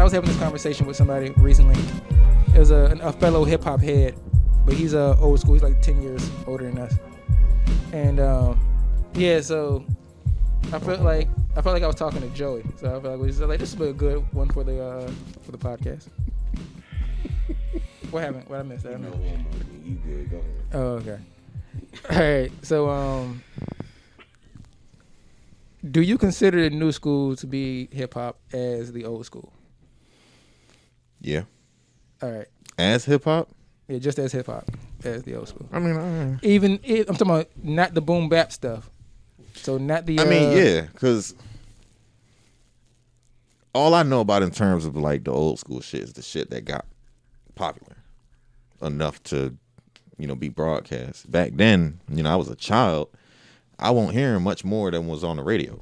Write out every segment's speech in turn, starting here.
was having this conversation with somebody recently. It was a fellow hip hop head, but he's old school. He's like 10 years older than us. And yeah, so I felt like I was talking to Joey. So I felt like this would be a good one for the podcast. What happened? What I missed? You good? Go ahead. Oh, okay. All right. So do you consider the new school to be hip hop as the old school? Yeah. All right. As hip hop? Yeah, just as hip hop as the old school. I mean, I'm talking about not the boom bap stuff. So not the. yeah, because all I know about in terms of like the old school shit is the shit that got popular enough to, be broadcast. Back then, I was a child. I wasn't hearing much more than was on the radio,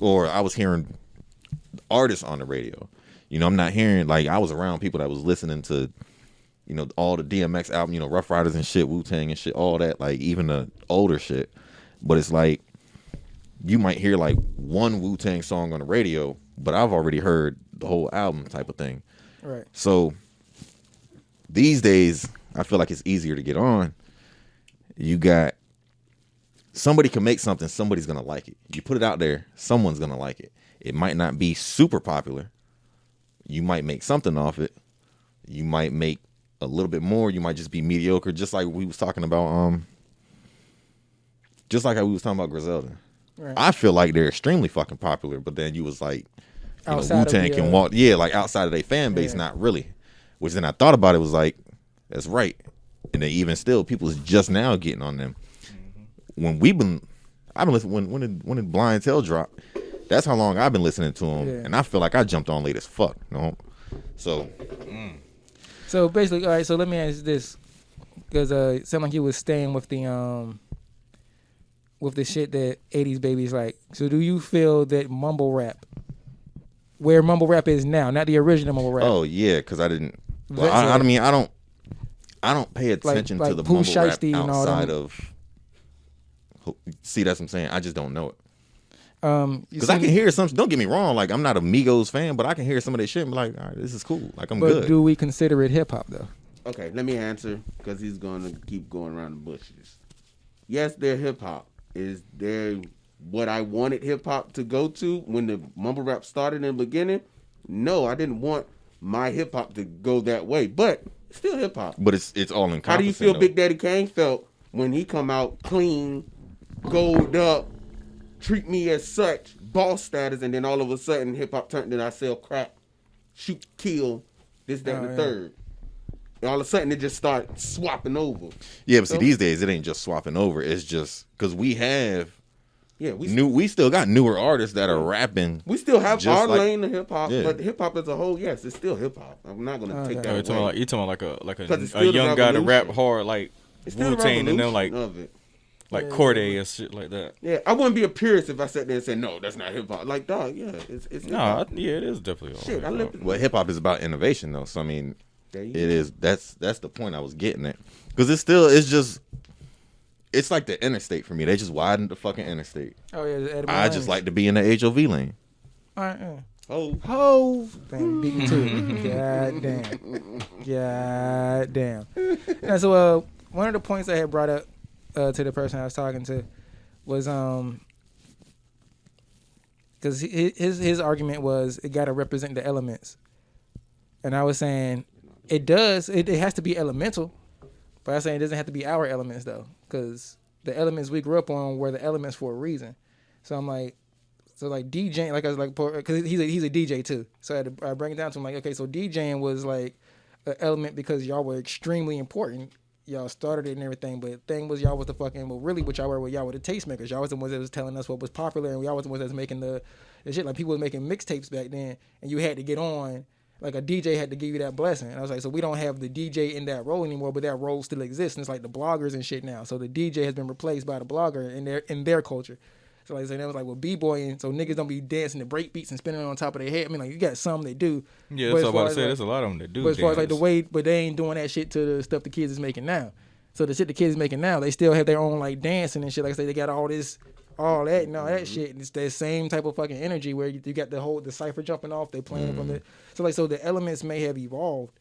or I was hearing artists on the radio. I'm not hearing, like, I was around people that was listening to, all the DMX album, Rough Riders and shit, Wu-Tang and shit, all that, like, even the older shit. But it's like, you might hear, like, one Wu-Tang song on the radio, but I've already heard the whole album type of thing. Right. So, these days, I feel like it's easier to get on. You got, somebody can make something, somebody's going to like it. You put it out there, someone's going to like it. It might not be super popular. You might make something off it. You might make a little bit more. You might just be mediocre, just like we was talking about. Just like how we was talking about Griselda. Right. I feel like they're extremely fucking popular, but then you was like, Wu-Tang can walk, like outside of their fan base, not really. Which then I thought about it, was like, that's right. And then even still, people is just now getting on them. Mm-hmm. I've been listening when did Blind Tell drop? That's how long I've been listening to him, and I feel like I jumped on late as fuck. So basically, all right. So let me ask this, because it sounded like you was staying with the shit that 80s babies like. So do you feel that mumble rap, where mumble rap is now, not the original mumble rap? Oh yeah, because I didn't. Well, I mean, I don't pay attention to the mumble rap outside of. See, that's what I'm saying. I just don't know it. Because I can hear some. Don't get me wrong. Like, I'm not a Migos fan, but I can hear some of their shit and be like, all right, this is cool. Like, I'm good. But do we consider it hip hop though? Okay, let me answer, because he's going to keep going around the bushes. Yes, they're hip hop. Is there what I wanted hip hop to go to when the mumble rap started in the beginning? No, I didn't want my hip hop to go that way, but it's still hip hop. But it's all encompassing. How do you feel Big Daddy Kane felt when he come out clean, gold up, treat me as such, boss status, and then all of a sudden hip hop turned into I sell crack, shoot, kill, this, that, and the third. And all of a sudden it just started swapping over. Yeah, but see, these days it ain't just swapping over. It's just because we have we still got newer artists that are rapping. We still have our lane of hip hop, but hip hop as a whole, yes, it's still hip hop. I'm not gonna take that away. You're talking like a young guy to rap hard like Wu-Tang and them like Corday and shit like that. Yeah, I wouldn't be a purist if I sat there and said no, that's not hip hop. Like, dog, yeah, it's hip-hop. Yeah, it is definitely all shit. Well, hip hop is about innovation though, so I mean, it is. That's the point I was getting at, because it's like the interstate for me. They just widened the fucking interstate. Oh yeah, I just like to be in the HOV lane. All right, yeah. Ho. Damn, beat me to it. God damn. Now, so one of the points I had brought up to the person I was talking to was because his argument was it got to represent the elements, and I was saying it does. It has to be elemental, but I was saying it doesn't have to be our elements though, because the elements we grew up on were the elements for a reason. So I'm like. So like DJing, like I was like, because he's a DJ too. So I bring it down to him like, okay, so DJing was like an element because y'all were extremely important. Y'all started it and everything, but the thing was y'all was the fucking, well, really what y'all were the tastemakers. Y'all was the ones that was telling us what was popular, and y'all was the ones that was making the shit. Like people was making mixtapes back then, and you had to get on. Like a DJ had to give you that blessing. And I was like, so we don't have the DJ in that role anymore, but that role still exists. And it's like the bloggers and shit now. So the DJ has been replaced by the blogger in their culture. So like I said, that was like, well, b-boying, so niggas don't be dancing to break beats and spinning it on top of their head. I mean, like, you got some that do. Yeah, that's what I'm about to say. There's a lot of them that do. But as far as like the way, but they ain't doing that shit to the stuff the kids is making now. So the shit the kids is making now, they still have their own like dancing and shit. Like I say, they got all this all that and all that shit. It's that same type of fucking energy where you got the cipher jumping off. They playing from it. So the elements may have evolved.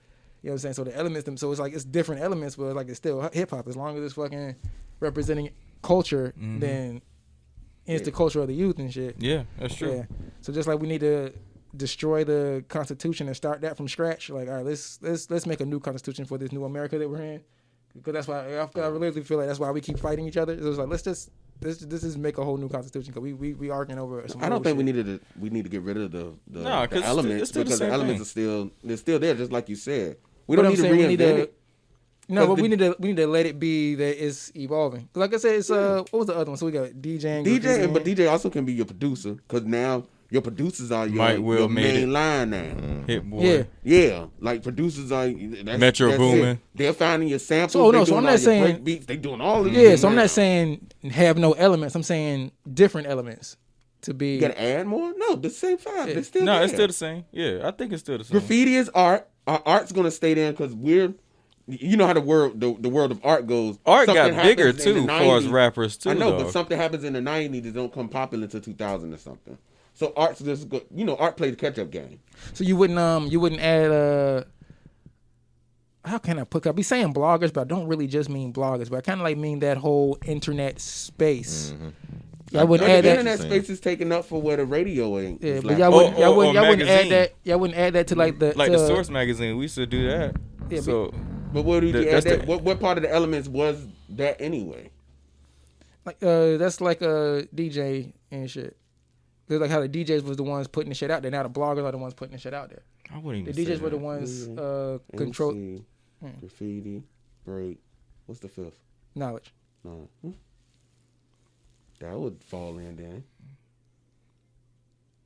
You know what I'm saying? So the elements, so it's like it's different elements, but like it's still hip hop. As long as it's fucking representing culture, then it's the culture of the youth and shit. Yeah, that's true. Yeah. So just like we need to destroy the Constitution and start that from scratch. Like, all right, let's make a new Constitution for this new America that we're in. Because that's why I really feel like that's why we keep fighting each other. It was like let's just make a whole new Constitution because we arguing over. Some I don't think shit. we need to get rid of the cause elements it's still because the elements thing. they're still there, just like you said. We But don't I'm need to saying reinvent it. No, but we need to let it be that it's evolving. Like I said, it's what was the other one? So we got DJ, but DJ also can be your producer because now your producers are your main line now. Hit Boy. Yeah, like producers are Metro Boomin. It. They're finding your samples. So I'm not saying beats. They doing all of it. Yeah, so I'm not saying have no elements. I'm saying different elements to be. You gotta add more? No, the same five. Yeah. They're still No, there. it's still the same. Yeah, I think it's still the same. Graffiti is art. Our art's gonna stay there because you know how the world of art goes. Art Something got bigger happens in too, the far as 90s. rappers too. I know, dog. but something happens in the 90s that don't come popular until 2000 or something. So art's just go, art plays the catch up game. So you wouldn't add how can I put? I be saying bloggers, but I don't really just mean bloggers, but I kind of like mean that whole internet space. I wouldn't add the that. internet space is taken up for where the radio ain't. Yeah, It's but like- y'all wouldn't add magazine. that. Y'all wouldn't add that to like the the Source magazine. We used to do that. Yeah, so But what did you add that's that? the- What part of the elements was that anyway? like that's like a DJ and shit. It's like how the DJs was the ones putting the shit out there. Now the bloggers are the ones putting the shit out there. I wouldn't The even. DJs say were the that. ones control MC, graffiti, break. What's the fifth? knowledge. No. That would fall in then.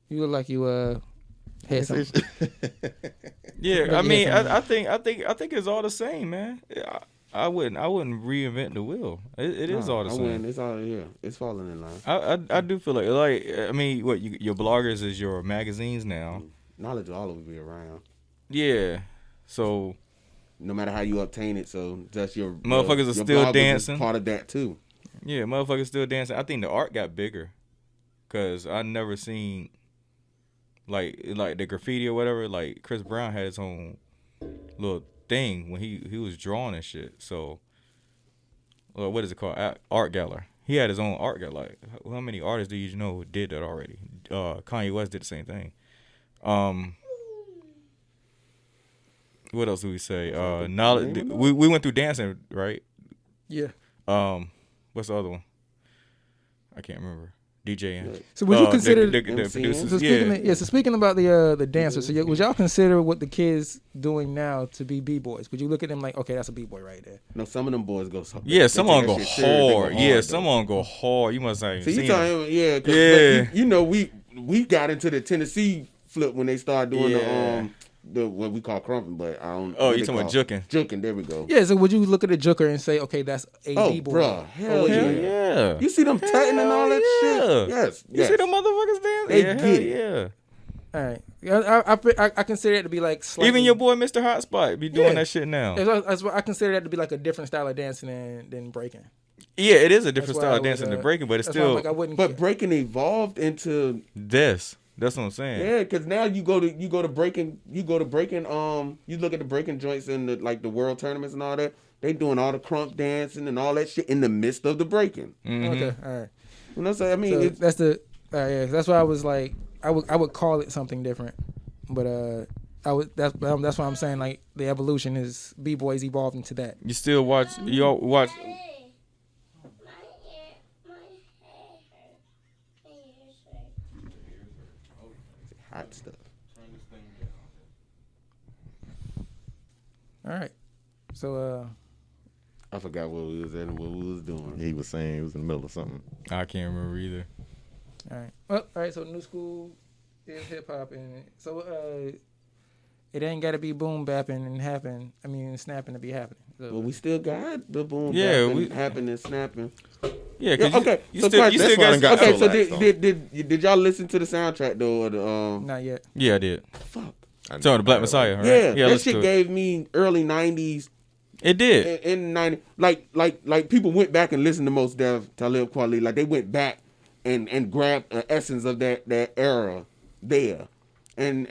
You look like you had something. Yeah, Maybe I mean, have I think it's all the same, man. I wouldn't reinvent the wheel. It is all the same. It's all it's falling in line. I do feel like I mean, what your bloggers is your magazines now. Knowledge will always be around. Yeah, so No matter how you obtain it, so that's your Motherfuckers are your still bloggers is dancing. Part of that too. yeah, motherfuckers still dancing. I think the art got bigger, cause I never seen like the graffiti or whatever. Like Chris Brown had his own little thing when he was drawing and shit. So, what is it called? Art gallery. He had his own art gallery. Like, how many artists do you know did that already? Kanye West did the same thing. What else do we say? Knowledge. We went through dancing, right? Yeah. What's the other one? I can't remember. DJing. So would you consider the MCing? producers? So speaking about the dancers, so would y'all consider what the kids doing now to be b-boys? Would you look at them like, okay, that's a b-boy right there? No, some of them boys go. Yeah, some of them go take that shit serious. They go hard. Yeah, though. some of them go hard. You must have So you seen them. talking, yeah, 'cause- Yeah. but you know, we got into the Tennessee flip when they started doing Yeah. the what we call crumping, but I don't. Oh, what you they talking about call- juking? Juking, there we go. Yeah. So would you look at a juker and say, okay, that's a Oh, b-boy? bruh, hell would you- yeah. Yeah. You see them tutting and all that Hell shit? yeah. Yes. You see them motherfuckers dancing? They Yeah, get hell it. yeah. All right. I consider it to be like slightly, Even your boy Mr. Hotspot be doing Yeah. that shit now. I consider that to be like a different style of dancing than breaking. Yeah, it is a different That's why style I of dancing would, than breaking, but it's That's why I'm still like, I wouldn't. But breaking evolved into this. That's what I'm saying. yeah, because now you go to breaking, you look at the breaking joints in the world tournaments and all that. They doing all the crump dancing and all that shit in the midst of the breaking. Mhm. Okay. All right. You know what I'm saying? I mean, So it's, that's the yeah. That's why I was like, I would call it something different, but that's why I'm saying like the evolution is b-boys evolved into that. You still watch? You all watch? hot stuff. All right. So I forgot what we was at and what we was doing. He was saying he was in the middle of something. I can't remember either. all right. Well, all right. So new school is hip hop, and so it ain't got to be boom bapping and happen. I mean, snapping to be happening. So, But we still got the boom Yeah, bapping, we- happening, snapping. Yeah, Yeah, cause okay. You So still question- got. That's why I Okay, got so relaxed did y'all listen to the soundtrack though? Or the not yet. Yeah, I did. fuck. So the Black Messiah, right? Yeah, that listen shit to it. gave me early '90s. It did. In '90s, like people went back and listened to Mos Def, Talib Kweli, like they went back and grab the essence of that era there, and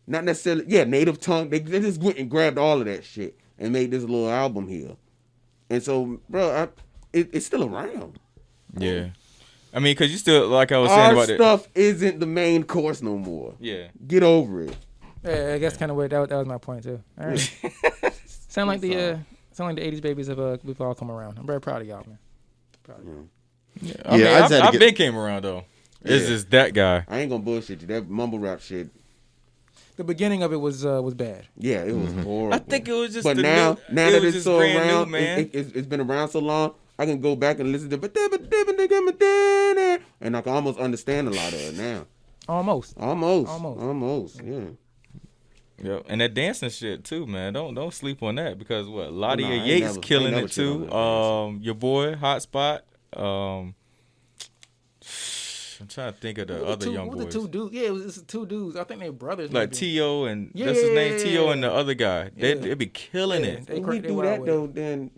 not necessarily native tongue. They just went and grabbed all of that shit and made this little album here, and so bro, it's still around. Yeah. I mean, cause you still like I was saying Our about stuff isn't the main course no more. Yeah. Get over it. Yeah, I guess kind of that was my point too. All right. sound like the 80s babies have we've all come around. I'm very proud of y'all, man. Proud of y'all. Yeah. I just had to I've get- been came around though. It's Yeah. just that guy. I ain't gonna bullshit you. That mumble rap shit. The beginning of it was bad. Yeah, it was horrible. I think it was just. But the now new, that it was it's just so brand around, new, man. it's been around so long. I can go back and listen to and I can almost understand a lot of it now. Almost. Almost. Yeah. Yep. And that dancing shit too, man. Don't sleep on that because what Ladia I ain't Yates never- killing ain't never it shit on too. that dancing. Your boy Hotspot. I'm trying to think of the other young boys. The two dudes? Yeah, it was two dudes. I think they're brothers. Like maybe. T.O. and Yeah, that's his name, yeah, T.O. yeah. and the other guy. Yeah. They be killing Yeah. it. They When cra- we they do wild that with it. though, then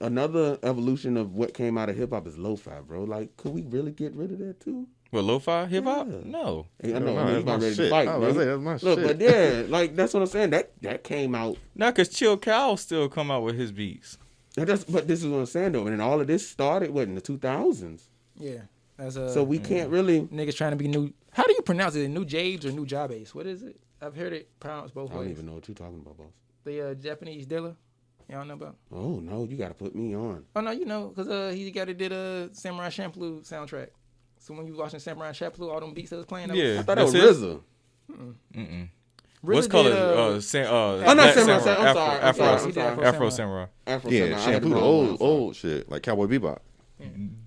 another evolution of what came out of hip hop is lo-fi, bro. Like, could we really get rid of that too? What, lo-fi hip hop? Yeah. No. Hey, I know, No, I mean, that's he's not my ready shit. to fight. I was nigga. gonna say, that's my Look, shit. but yeah, like that's what I'm saying. That came out. Nah, cause Chill Cow still come out with his beats. But this is what I'm saying though, and all of this started in the 2000s. Yeah. That's So we can't really. niggas trying to be new. How do you pronounce it? New Jabes or New Jabes? What is it? I've heard it pronounced both I don't ways. even know what you're talking about, boss. The Japanese dealer. Y'all know about? Oh no, you got to put me on. Oh no, you know, cause he did a Samurai Champloo soundtrack. So when you watching Samurai Champloo, all them beats that was playing. Yeah. I thought that was That's it? RZA. Mm-mm. RZA What's called did, Oh, not Black Samurai. Samurai. I'm sorry. Afro, I'm Afro, sorry. He did Afro Samurai. Afro Yeah, Samurai. I had shampoo, the wrong one. I'm sorry. old shit, like Cowboy Bebop.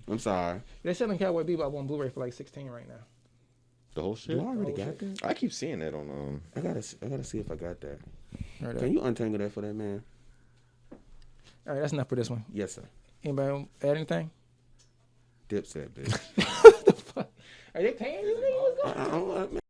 I'm sorry. They're selling Cowboy Bebop on Blu-ray for like $16 right now. The whole shit. Do I already Oh, got shit. that? I keep seeing that on I gotta see if I got that. Right Can you untangle that for that man? All right, that's enough for this one. Yes, sir. Anybody add anything? Dipset, bitch. Are they paying you? Nigga? What's going on? Man,